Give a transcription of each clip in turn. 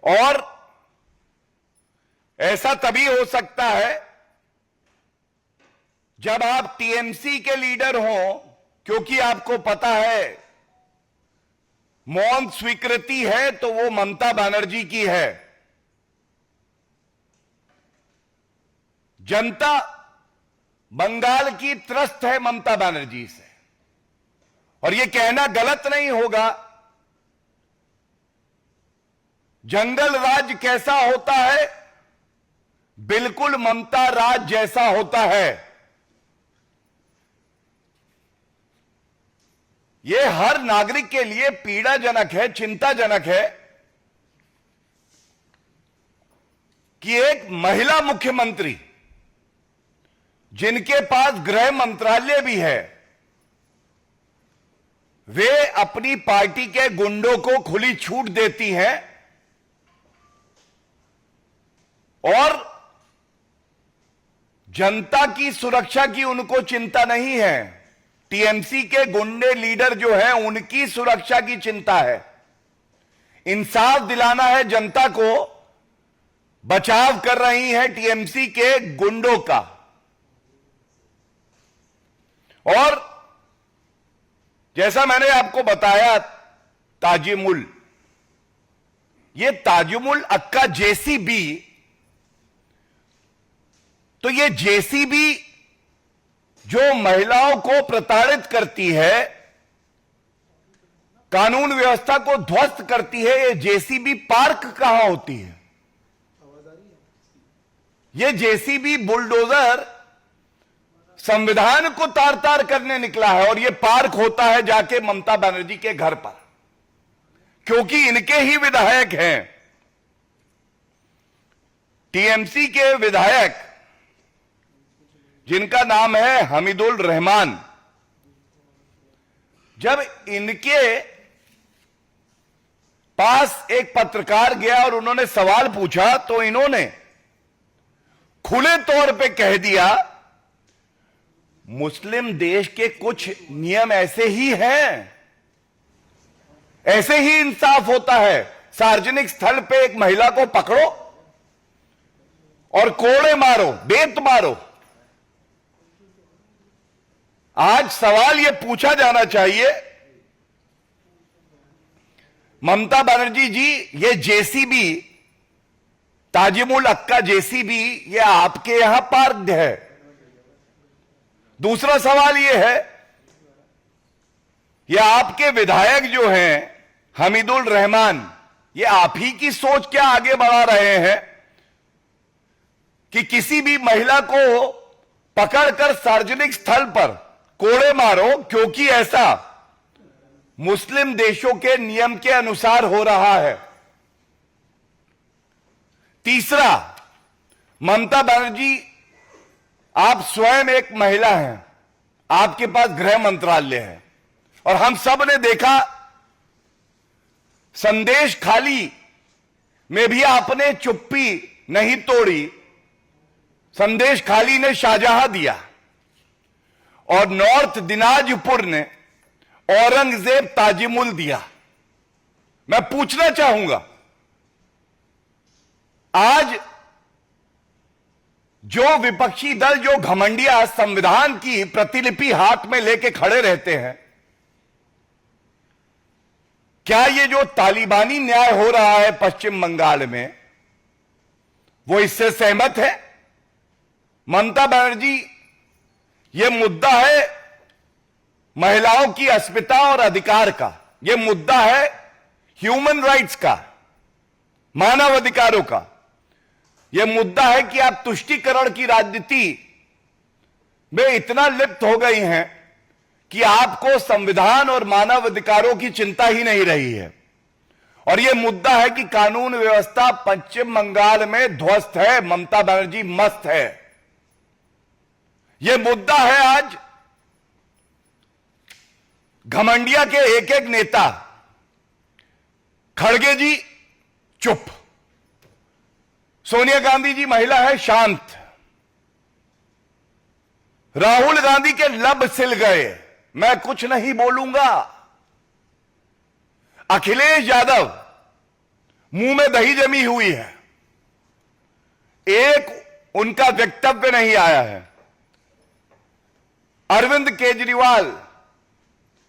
और ऐसा तभी हो सकता है जब आप टीएमसी के लीडर हों, क्योंकि आपको पता है मौन स्वीकृति है तो वो ममता बनर्जी की है। जनता बंगाल की त्रस्त है ममता बनर्जी से, और ये कहना गलत नहीं होगा। जंगल राज कैसा होता है? बिल्कुल ममता राज जैसा होता है। यह हर नागरिक के लिए पीड़ाजनक है, चिंताजनक है कि एक महिला मुख्यमंत्री जिनके पास गृह मंत्रालय भी है, वे अपनी पार्टी के गुंडों को खुली छूट देती हैं और जनता की सुरक्षा की उनको चिंता नहीं है। टीएमसी के गुंडे लीडर जो है उनकी सुरक्षा की चिंता है। इंसाफ दिलाना है जनता को, बचाव कर रही है टीएमसी के गुंडों का। और जैसा मैंने आपको बताया, ताजिमुल, ये ताजिमुल अक्का जेसीबी, तो ये जेसीबी जो महिलाओं को प्रताड़ित करती है, कानून व्यवस्था को ध्वस्त करती है, ये जेसीबी पार्क कहां होती है? ये जेसीबी बुलडोजर संविधान को तार तार करने निकला है, और ये पार्क होता है जाके ममता बनर्जी के घर पर, क्योंकि इनके ही विधायक हैं। टीएमसी के विधायक जिनका नाम है हमीदुल रहमान, जब इनके पास एक पत्रकार गया और उन्होंने सवाल पूछा, तो इन्होंने खुले तौर पे कह दिया, मुस्लिम देश के कुछ नियम ऐसे ही हैं, ऐसे ही इंसाफ होता है। सार्वजनिक स्थल पे एक महिला को पकड़ो और कोड़े मारो, बेत मारो। आज सवाल यह पूछा जाना चाहिए, ममता बनर्जी जी, ये जेसीबी, ताजिमुल अक्का जेसीबी, ये आपके यहां पार्क्ड है। दूसरा सवाल यह है, ये आपके विधायक जो हैं हमीदुल रहमान, ये आप ही की सोच क्या आगे बढ़ा रहे हैं कि किसी भी महिला को पकड़कर सार्वजनिक स्थल पर कोड़े मारो, क्योंकि ऐसा मुस्लिम देशों के नियम के अनुसार हो रहा है। तीसरा, ममता बनर्जी, आप स्वयं एक महिला हैं, आपके पास गृह मंत्रालय है, और हम सब ने देखा संदेश खाली में भी आपने चुप्पी नहीं तोड़ी। संदेश खाली ने शाहजहां दिया और नॉर्थ दिनाजपुर ने औरंगजेब ताजिमुल दिया। मैं पूछना चाहूंगा, आज जो विपक्षी दल, जो घमंडिया संविधान की प्रतिलिपि हाथ में लेके खड़े रहते हैं, क्या ये जो तालिबानी न्याय हो रहा है पश्चिम बंगाल में, वो इससे सहमत है? ममता बनर्जी, ये मुद्दा है महिलाओं की अस्मिता और अधिकार का, ये मुद्दा है ह्यूमन राइट्स का, मानव अधिकारों का। यह मुद्दा है कि आप तुष्टीकरण की राजनीति में इतना लिप्त हो गई हैं कि आपको संविधान और मानव अधिकारों की चिंता ही नहीं रही है। और यह मुद्दा है कि कानून व्यवस्था पश्चिम बंगाल में ध्वस्त है, ममता बनर्जी मस्त है। यह मुद्दा है आज घमंडिया के एक एक नेता। खड़गे जी चुप, सोनिया गांधी जी महिला है शांत, राहुल गांधी के लब सिल गए, मैं कुछ नहीं बोलूंगा। अखिलेश यादव मुंह में दही जमी हुई है, एक उनका वक्तव्य नहीं आया है। अरविंद केजरीवाल,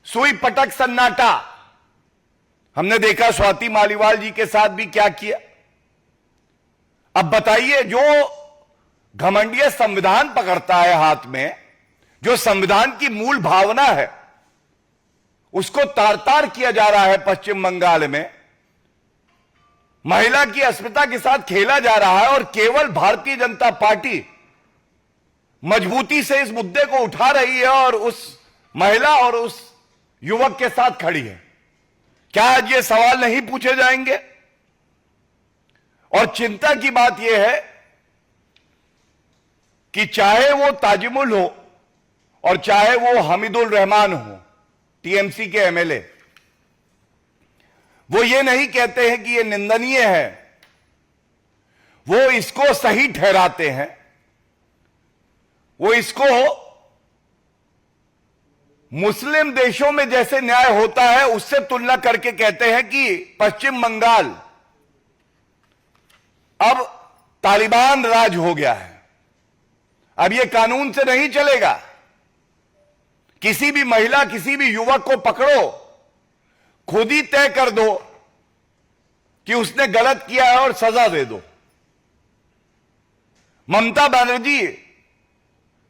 सुई पटक सन्नाटा। हमने देखा स्वाति मालीवाल जी के साथ भी क्या किया। अब बताइए, जो घमंडिया संविधान पकड़ता है हाथ में, जो संविधान की मूल भावना है, उसको तार तार किया जा रहा है पश्चिम बंगाल में। महिला की अस्मिता के साथ खेला जा रहा है और केवल भारतीय जनता पार्टी मजबूती से इस मुद्दे को उठा रही है और उस महिला और उस युवक के साथ खड़ी है। क्या आज ये सवाल नहीं पूछे जाएंगे? और चिंता की बात यह है कि चाहे वो ताजिमुल हो और चाहे वो हमीदुल रहमान हो, टीएमसी के एमएलए, वो ये नहीं कहते हैं कि ये निंदनीय है, वो इसको सही ठहराते हैं। वो इसको मुस्लिम देशों में जैसे न्याय होता है उससे तुलना करके कहते हैं कि पश्चिम बंगाल अब तालिबान राज हो गया है, अब यह कानून से नहीं चलेगा। किसी भी महिला, किसी भी युवक को पकड़ो, खुद ही तय कर दो कि उसने गलत किया है और सजा दे दो। ममता बनर्जी,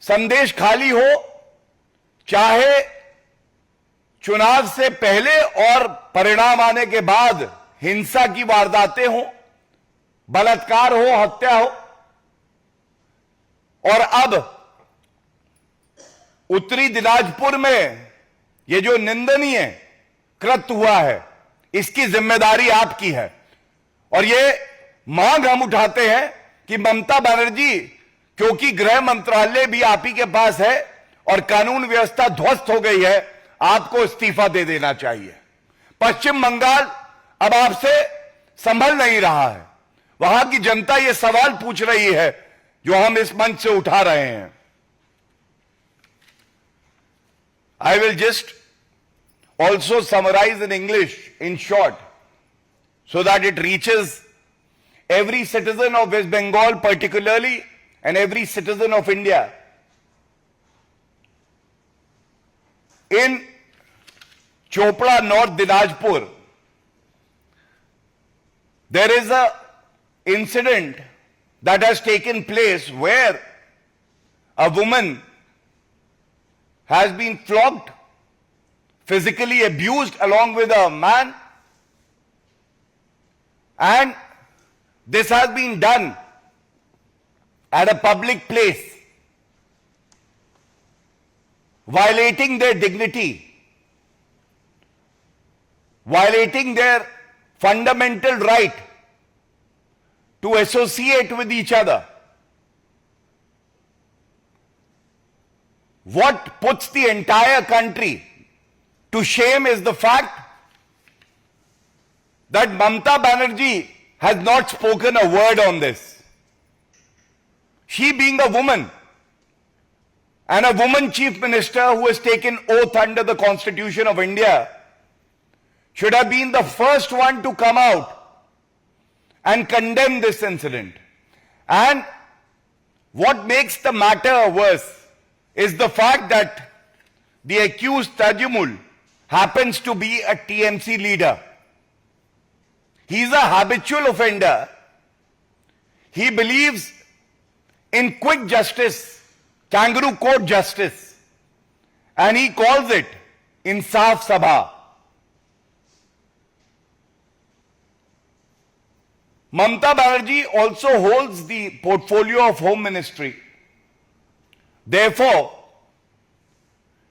संदेश खाली हो, चाहे चुनाव से पहले और परिणाम आने के बाद हिंसा की वारदातें हो, बलात्कार हो, हत्या हो, और अब उत्तरी दिनाजपुर में ये जो निंदनीय कृत्य हुआ है, इसकी जिम्मेदारी आपकी है। और ये मांग हम उठाते हैं कि ममता बनर्जी, क्योंकि गृह मंत्रालय भी आप ही के पास है और कानून व्यवस्था ध्वस्त हो गई है, आपको इस्तीफा दे देना चाहिए। पश्चिम बंगाल अब आपसे संभल नहीं रहा है। वहां की जनता ये सवाल पूछ रही है जो हम इस मंच से उठा रहे हैं। I will just also summarize in English in short so that it reaches every citizen of West Bengal particularly and every citizen of India. In Chopra, North Dinajpur, there is a incident that has taken place where a woman has been flogged, physically abused along with a man, and this has been done at a public place, violating their dignity, violating their fundamental right to associate with each other. What puts the entire country to shame is the fact that Mamata Banerjee has not spoken a word on this. She being a woman and a woman chief minister who has taken oath under the Constitution of India should have been the first one to come out and condemn this incident. And what makes the matter worse is the fact that the accused Tajimul happens to be a TMC leader. He is a habitual offender. He believes in quick justice, kangaroo court justice, and he calls it Insaf Sabha. Mamata Banerjee also holds the portfolio of Home Ministry. Therefore,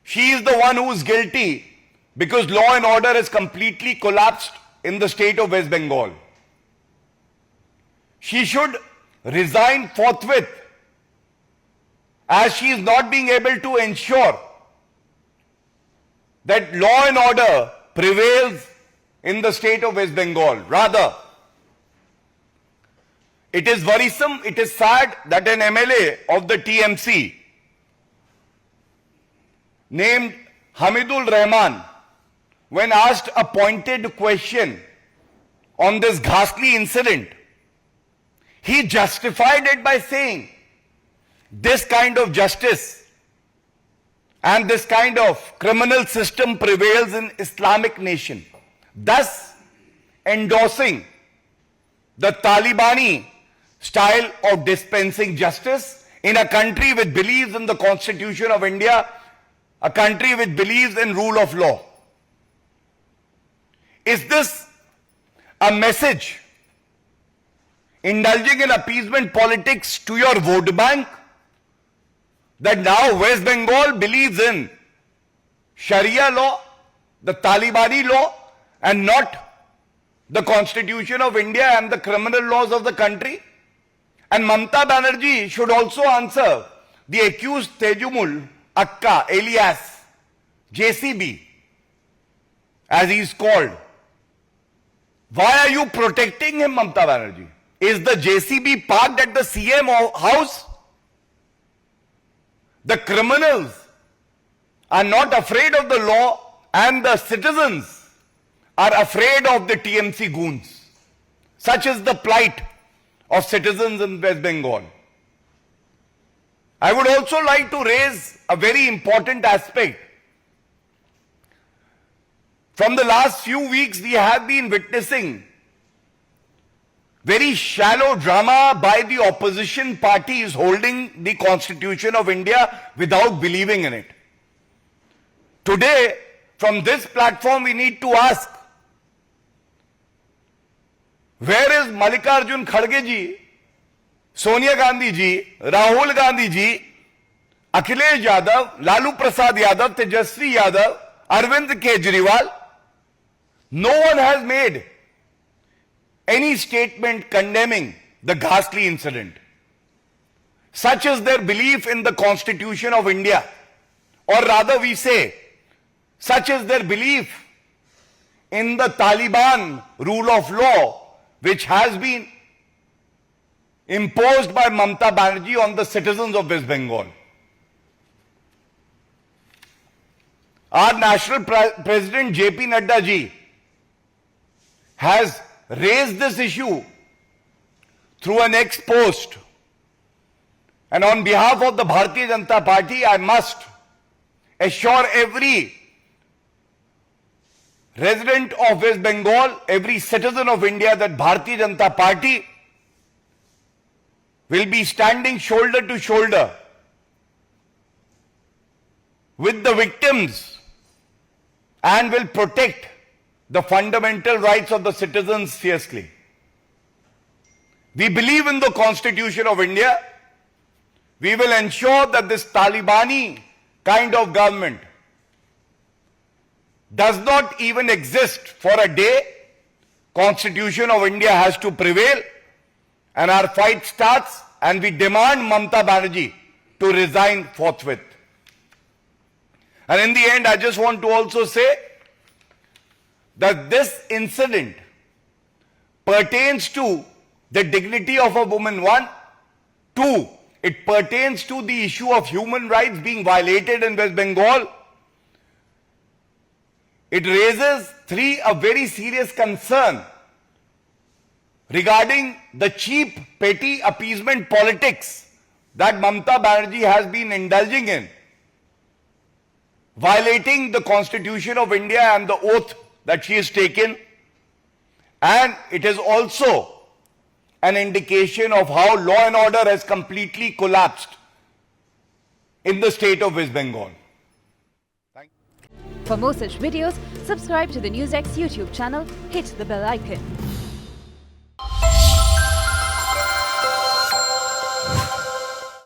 she is the one who is guilty because law and order has completely collapsed in the state of West Bengal. She should resign forthwith as she is not being able to ensure that law and order prevails in the state of West Bengal. Rather, it is worrisome, it is sad that an MLA of the TMC named Hamidul Rahman, when asked a pointed question on this ghastly incident, he justified it by saying this kind of justice and this kind of criminal system prevails in Islamic nation, thus endorsing the Talibani style of dispensing justice in a country which believes in the Constitution of India, a country which believes in rule of law. Is this a message indulging in appeasement politics to your vote bank, that now West Bengal believes in Sharia law, the Talibani law, and not the Constitution of India and the criminal laws of the country? And Mamata Banerjee should also answer the accused Tejumul Akka, alias JCB, as he is called. Why are you protecting him, Mamata Banerjee? Is the JCB parked at the CM house? The criminals are not afraid of the law, and the citizens are afraid of the TMC goons. Such is the plight of citizens in West Bengal. I would also like to raise a very important aspect. From the last few weeks, we have been witnessing very shallow drama by the opposition parties holding the Constitution of India without believing in it. Today, from this platform, we need to ask, where is Mallikarjun Kharge ji, Sonia Gandhi ji, Rahul Gandhi ji, Akhilesh Yadav, Lalu Prasad Yadav, Tejasvi Yadav, Arvind Kejriwal? No one has made any statement condemning the ghastly incident. Such is their belief in the Constitution of India, or rather we say, such is their belief in the Taliban rule of law, which has been imposed by Mamata Banerjee on the citizens of West Bengal. Our National President JP Nadda ji has raised this issue through an ex-post. And on behalf of the Bharatiya Janata Party, I must assure every resident of West Bengal, every citizen of India, that Bharatiya Janata Party will be standing shoulder to shoulder with the victims and will protect the fundamental rights of the citizens fiercely. We believe in the Constitution of India. We will ensure that this Talibani kind of government does not even exist for a day. Constitution of India has to prevail, and our fight starts, and we demand Mamata Banerjee to resign forthwith. And in the end, I just want to also say that this incident pertains to the dignity of a woman, one. Two, it pertains to the issue of human rights being violated in West Bengal. It raises, three, a very serious concern regarding the cheap, petty appeasement politics that Mamata Banerjee has been indulging in, violating the Constitution of India and the oath that she has taken. And it is also an indication of how law and order has completely collapsed in the state of West Bengal. For more such videos, subscribe to the NewsX YouTube channel, hit the bell icon.